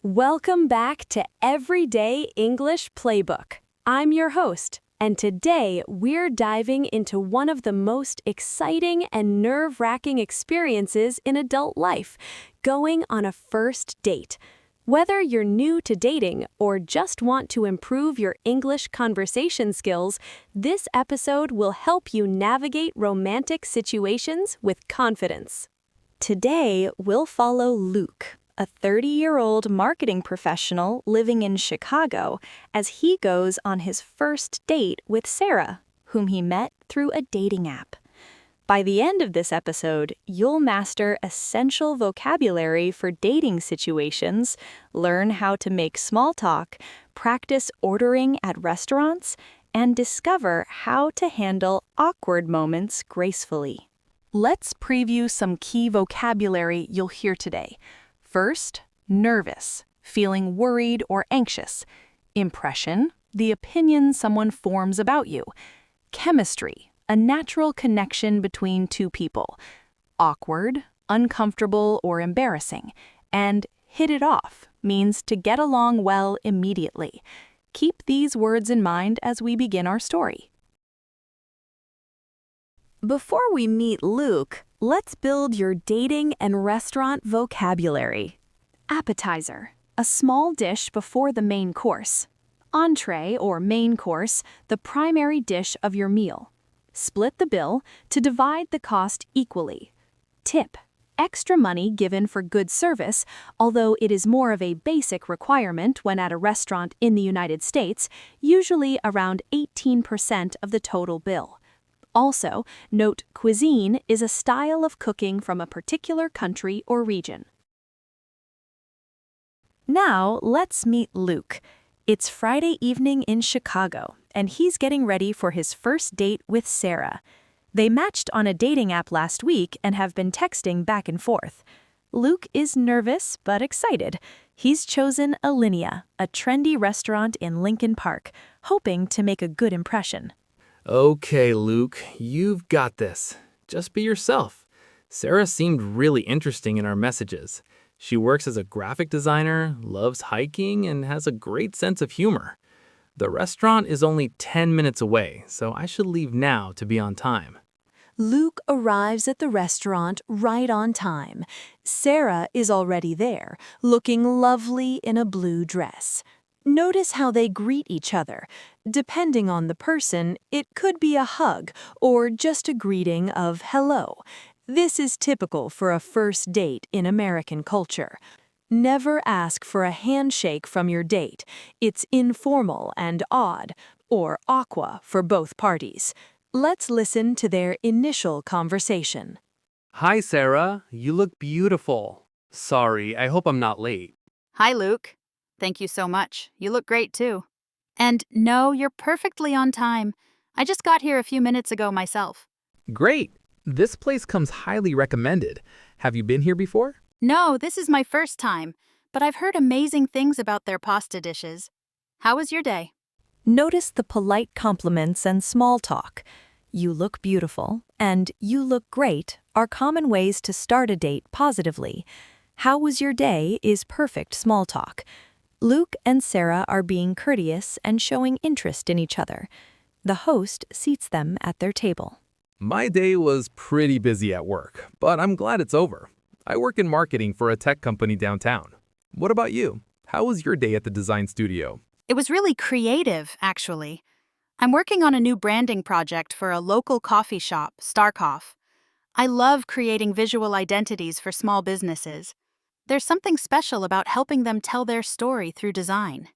Welcome back to Everyday English Playbook. I'm your host, and today we're diving into one of the most exciting and nerve-wracking experiences in adult life, going on a first date. Whether you're new to dating or just want to improve your English conversation skills, this episode will help you navigate romantic situations with confidence. Today, we'll follow Luke, a 30-year-old marketing professional living in Chicago, as he goes on his first date with Sarah, whom he met through a dating app. By the end of this episode, you'll master essential vocabulary for dating situations, learn how to make small talk, practice ordering at restaurants, and discover how to handle awkward moments gracefully. Let's preview some key vocabulary you'll hear today. First, nervous, feeling worried or anxious. Impression, the opinion someone forms about you. Chemistry, a natural connection between two people. Awkward, uncomfortable or embarrassing. And hit it off means to get along well immediately. Keep these words in mind as we begin our story. Before we meet Luke, let's build your dating and restaurant vocabulary. Appetizer, a small dish before the main course. Entree or main course, the primary dish of your meal. Split the bill to divide the cost equally. Tip, extra money given for good service, although it is more of a basic requirement when at a restaurant in the United States, usually around 18% of the total bill. Also, note cuisine is a style of cooking from a particular country or region. Now, let's meet Luke. It's Friday evening in Chicago, and he's getting ready for his first date with Sarah. They matched on a dating app last week and have been texting back and forth. Luke is nervous but excited. He's chosen Alinea, a trendy restaurant in Lincoln Park, hoping to make a good impression. Okay, Luke, you've got this. Just be yourself. Sarah seemed really interesting in our messages. She works as a graphic designer, loves hiking, and has a great sense of humor. The restaurant is only 10 minutes away, so I should leave now to be on time. Luke arrives at the restaurant right on time. Sarah is already there, looking lovely in a blue dress. Notice how they greet each other. Depending on the person, it could be a hug or just a greeting of hello. This is typical for a first date in American culture. Never ask for a handshake from your date. It's informal and odd, or aqua for both parties. Let's listen to their initial conversation. Hi, Sarah. You look beautiful. Sorry, I hope I'm not late. Hi, Luke. Thank you so much. You look great, too. And no, you're perfectly on time. I just got here a few minutes ago myself. Great. This place comes highly recommended. Have you been here before? No, this is my first time, but I've heard amazing things about their pasta dishes. How was your day? Notice the polite compliments and small talk. You look beautiful and you look great are common ways to start a date positively. How was your day is perfect small talk. Luke and Sarah are being courteous and showing interest in each other. The host seats them at their table. My day was pretty busy at work, but I'm glad it's over. I work in marketing for a tech company downtown. What about you? How was your day at the design studio? It was really creative, actually. I'm working on a new branding project for a local coffee shop, Starcoff. I love creating visual identities for small businesses. There's something special about helping them tell their story through design.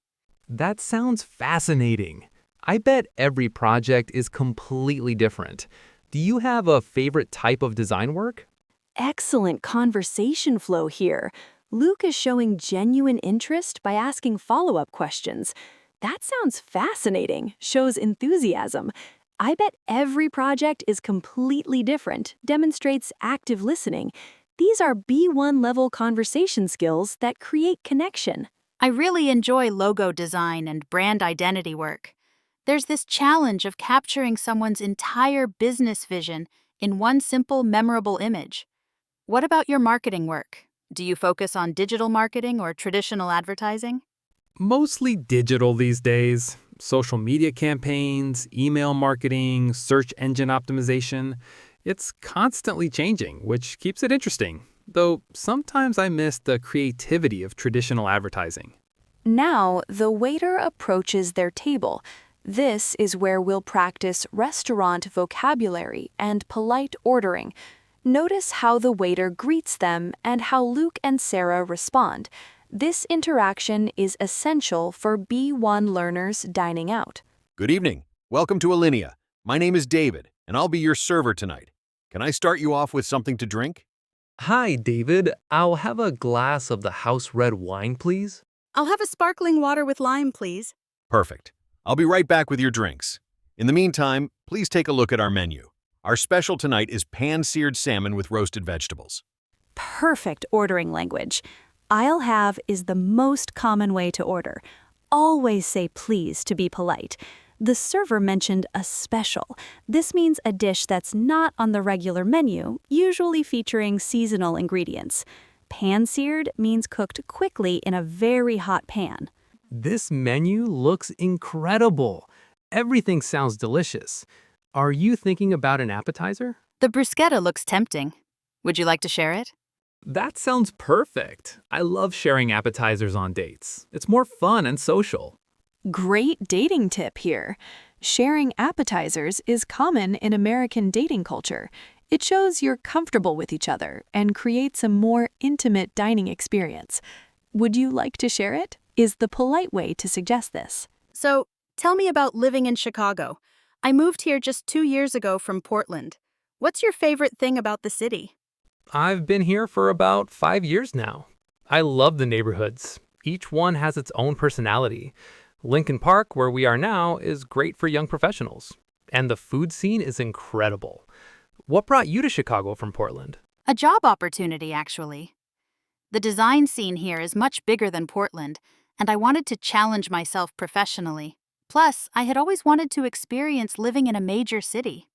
That sounds fascinating. I bet every project is completely different. Do you have a favorite type of design work? Excellent conversation flow here. Luke is showing genuine interest by asking follow-up questions. That sounds fascinating, shows enthusiasm. I bet every project is completely different, demonstrates active listening. These are B1 level conversation skills that create connection. I really enjoy logo design and brand identity work. There's this challenge of capturing someone's entire business vision in one simple, memorable image. What about your marketing work? Do you focus on digital marketing or traditional advertising? Mostly digital these days. Social media campaigns, email marketing, search engine optimization. It's constantly changing, which keeps it interesting. Though sometimes I miss the creativity of traditional advertising. Now, the waiter approaches their table. This is where we'll practice restaurant vocabulary and polite ordering. Notice how the waiter greets them and how Luke and Sarah respond. This interaction is essential for B1 learners dining out. Good evening. Welcome to Alinea. My name is David, and I'll be your server tonight. Can I start you off with something to drink? Hi, David. I'll have a glass of the house red wine, please. I'll have a sparkling water with lime, please. Perfect. I'll be right back with your drinks. In the meantime, please take a look at our menu. Our special tonight is pan-seared salmon with roasted vegetables. Perfect ordering language. I'll have is the most common way to order. Always say please to be polite. The server mentioned a special. This means a dish that's not on the regular menu, usually featuring seasonal ingredients. Pan-seared means cooked quickly in a very hot pan. This menu looks incredible. Everything sounds delicious. Are you thinking about an appetizer? The bruschetta looks tempting. Would you like to share it? That sounds perfect. I love sharing appetizers on dates. It's more fun and social. Great dating tip here. Sharing appetizers is common in American dating culture. It shows you're comfortable with each other and creates a more intimate dining experience. Would you like to share it? Is the polite way to suggest this. So, tell me about living in Chicago. I moved here just 2 years ago from Portland. What's your favorite thing about the city? I've been here for about 5 years now. I love the neighborhoods. Each one has its own personality. Lincoln Park, where we are now, is great for young professionals. And the food scene is incredible. What brought you to Chicago from Portland? A job opportunity, actually. The design scene here is much bigger than Portland, and I wanted to challenge myself professionally. Plus, I had always wanted to experience living in a major city.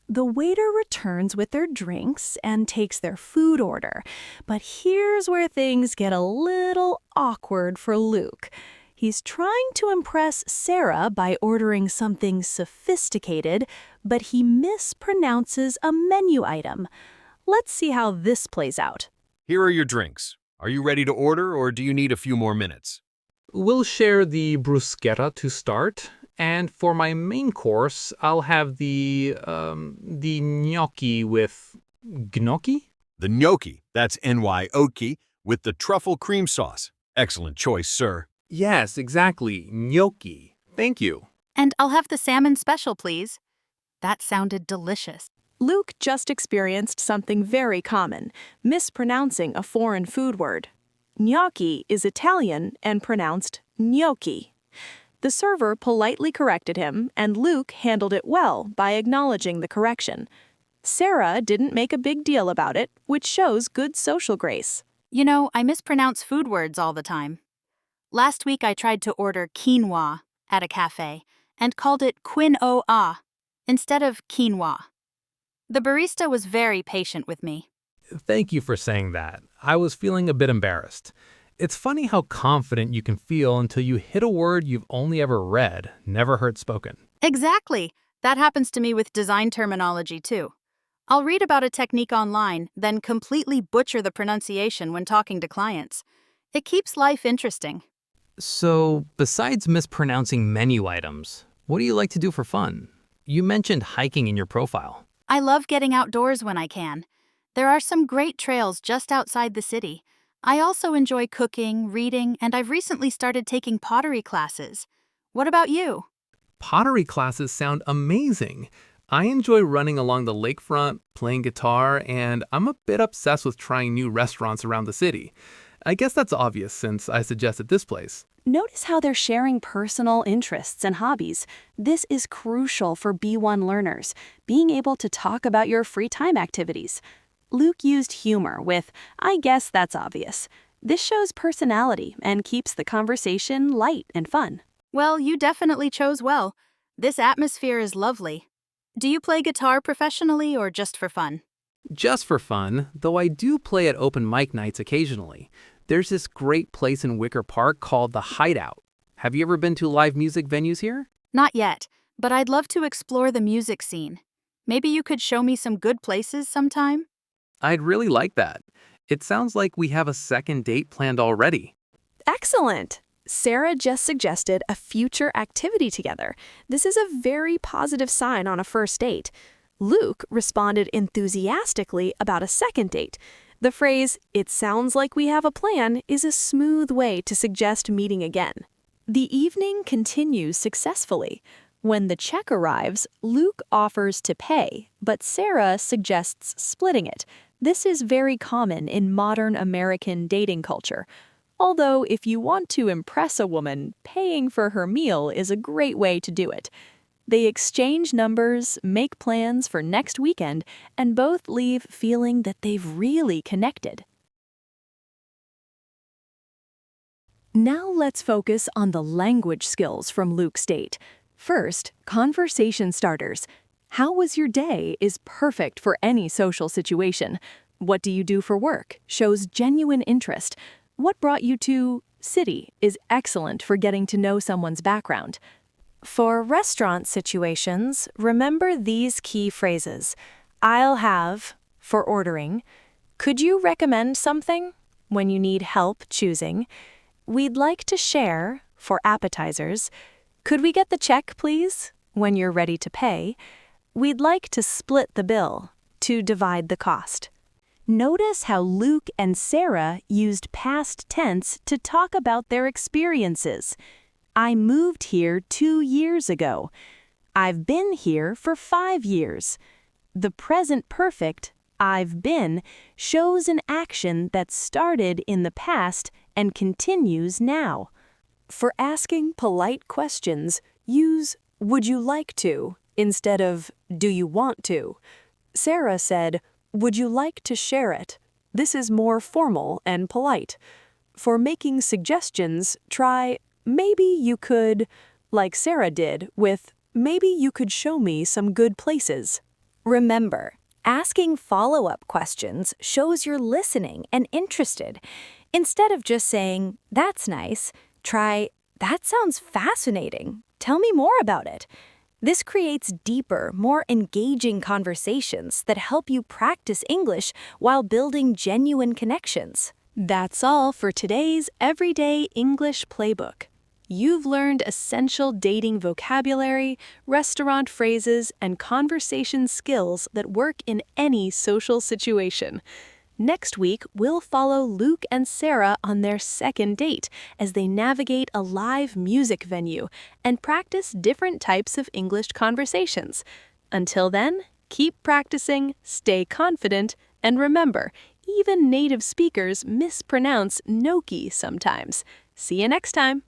The waiter returns with their drinks and takes their food order. But here's where things get a little awkward for Luke. He's trying to impress Sarah by ordering something sophisticated, but he mispronounces a menu item. Let's see how this plays out. Here are your drinks. Are you ready to order, or do you need a few more minutes? We'll share the bruschetta to start. And for my main course, I'll have the gnocchi with gnocchi? The gnocchi, that's N-Y-O-K, with the truffle cream sauce. Excellent choice, sir. Yes, exactly. Gnocchi. Thank you. And I'll have the salmon special, please. That sounded delicious. Luke just experienced something very common, mispronouncing a foreign food word. Gnocchi is Italian and pronounced gnocchi. The server politely corrected him, and Luke handled it well by acknowledging the correction. Sarah didn't make a big deal about it, which shows good social grace. You know, I mispronounce food words all the time. Last week I tried to order quinoa at a cafe and called it quinoa instead of quinoa. The barista was very patient with me. Thank you for saying that. I was feeling a bit embarrassed. It's funny how confident you can feel until you hit a word you've only ever read, never heard spoken. Exactly. That happens to me with design terminology too. I'll read about a technique online, then completely butcher the pronunciation when talking to clients. It keeps life interesting. So, besides mispronouncing menu items, what do you like to do for fun? You mentioned hiking in your profile. I love getting outdoors when I can. There are some great trails just outside the city. I also enjoy cooking, reading, and I've recently started taking pottery classes. What about you? Pottery classes sound amazing. I enjoy running along the lakefront, playing guitar, and I'm a bit obsessed with trying new restaurants around the city. I guess that's obvious since I suggested this place. Notice how they're sharing personal interests and hobbies. This is crucial for B1 learners, being able to talk about your free time activities. Luke used humor with, "I guess that's obvious." This shows personality and keeps the conversation light and fun. Well, you definitely chose well. This atmosphere is lovely. Do you play guitar professionally or just for fun? Just for fun, though I do play at open mic nights occasionally. There's this great place in Wicker Park called The Hideout. Have you ever been to live music venues here? Not yet, but I'd love to explore the music scene. Maybe you could show me some good places sometime? I'd really like that. It sounds like we have a second date planned already. Excellent! Sarah just suggested a future activity together. This is a very positive sign on a first date. Luke responded enthusiastically about a second date. The phrase, "it sounds like we have a plan," is a smooth way to suggest meeting again. The evening continues successfully. When the check arrives, Luke offers to pay, but Sarah suggests splitting it. This is very common in modern American dating culture. Although, if you want to impress a woman, paying for her meal is a great way to do it. They exchange numbers, make plans for next weekend, and both leave feeling that they've really connected. Now let's focus on the language skills from Luke's date. First, conversation starters. How was your day is perfect for any social situation. What do you do for work shows genuine interest. What brought you to city is excellent for getting to know someone's background. For restaurant situations, remember these key phrases. I'll have, for ordering. Could you recommend something, when you need help choosing. We'd like to share, for appetizers. Could we get the check, please, when you're ready to pay. We'd like to split the bill, to divide the cost. Notice how Luke and Sarah used past tense to talk about their experiences. I moved here 2 years ago. I've been here for 5 years. The present perfect, I've been, shows an action that started in the past and continues now. For asking polite questions, use "would you like to" instead of "do you want to." Sarah said, "Would you like to share it?" This is more formal and polite. For making suggestions, try "maybe you could," like Sarah did with "maybe you could show me some good places." Remember, asking follow-up questions shows you're listening and interested. Instead of just saying, "That's nice," try, "That sounds fascinating. Tell me more about it." This creates deeper, more engaging conversations that help you practice English while building genuine connections. That's all for today's Everyday English Playbook. You've learned essential dating vocabulary, restaurant phrases, and conversation skills that work in any social situation. Next week, we'll follow Luke and Sarah on their second date as they navigate a live music venue and practice different types of English conversations. Until then, keep practicing, stay confident, and remember, even native speakers mispronounce gnocchi sometimes. See you next time.